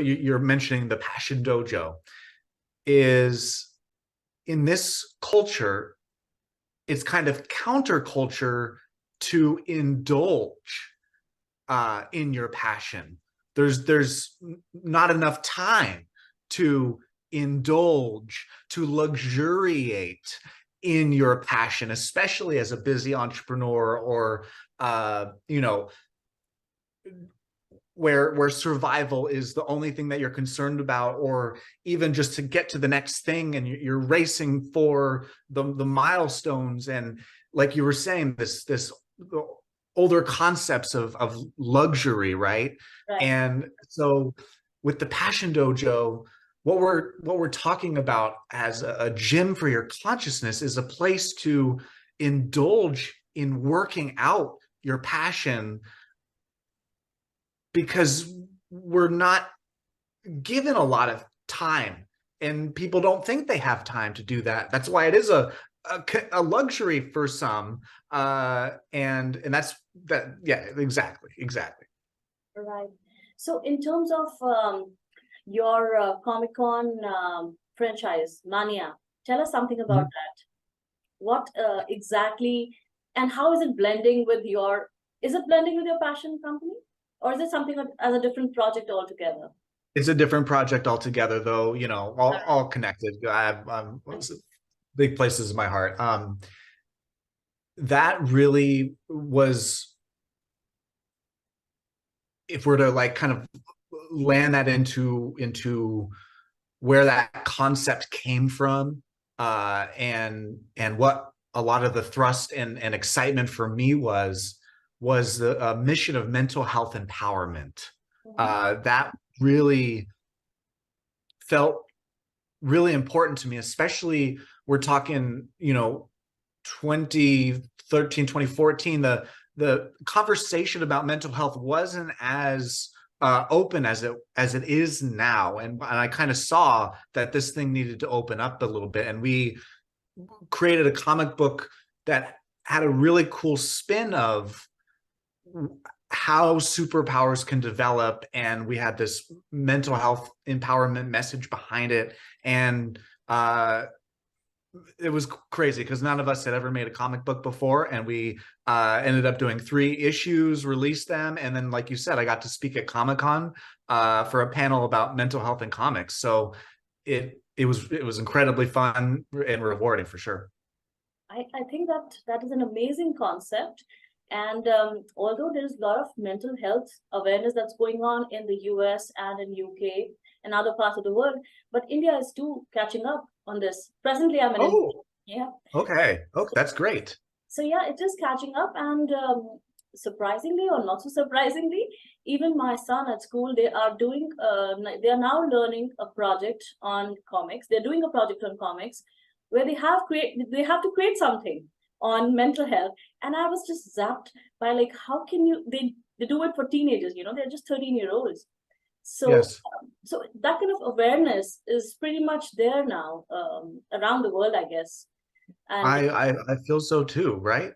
you're mentioning the Passion Dojo is in this culture, it's kind of counterculture to indulge in your passion. There's not enough time to indulge, to luxuriate in your passion, especially as a busy entrepreneur or where survival is the only thing that you're concerned about, or even just to get to the next thing and you're racing for the milestones. And like you were saying, this older concepts of luxury, right? And so with the Passion Dojo, what we're talking about as a gym for your consciousness is a place to indulge in working out your passion, because we're not given a lot of time and people don't think they have time to do that. That's why it is a luxury for some. And that's that. Yeah, exactly. Right. So in terms of your Comicon franchise, MANIA, tell us something about that. What exactly, and how is it blending with your passion company? Or is it something as a different project altogether? It's a different project altogether, though, all connected. I have big places in my heart. That really was, if we're to like kind of land that into where that concept came from, and what a lot of the thrust and excitement for me was the mission of mental health empowerment. That really felt really important to me, especially we're talking, 2013, 2014, the conversation about mental health wasn't as open as it is now. And I kind of saw that this thing needed to open up a little bit. And we created a comic book that had a really cool spin of how superpowers can develop, and we had this mental health empowerment message behind it. And it was crazy because none of us had ever made a comic book before, and we ended up doing 3 issues, released them, and then, like you said, I got to speak at Comicon for a panel about mental health in comics. So it was incredibly fun and rewarding for sure. I think that is an amazing concept. And although there's a lot of mental health awareness that's going on in the US and in UK and other parts of the world, but India is too catching up on this. Presently, I'm in India. Yeah. Okay. That's great. So yeah, it is catching up, and surprisingly or not so surprisingly, even my son at school, they are now learning a project on comics. They're doing a project on comics where they have to create something on mental health. And I was just zapped by like, how can they do it for teenagers, they're just 13-year-olds. So yes. So that kind of awareness is pretty much there now, around the world, I guess. And I feel so too, right?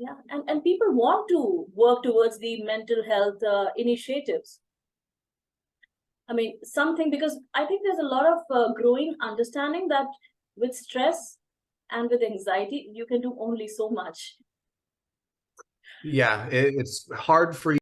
yeah, and people want to work towards the mental health initiatives. I mean, because I think there's a lot of growing understanding that with stress and with anxiety, you can do only so much. Yeah, it's hard for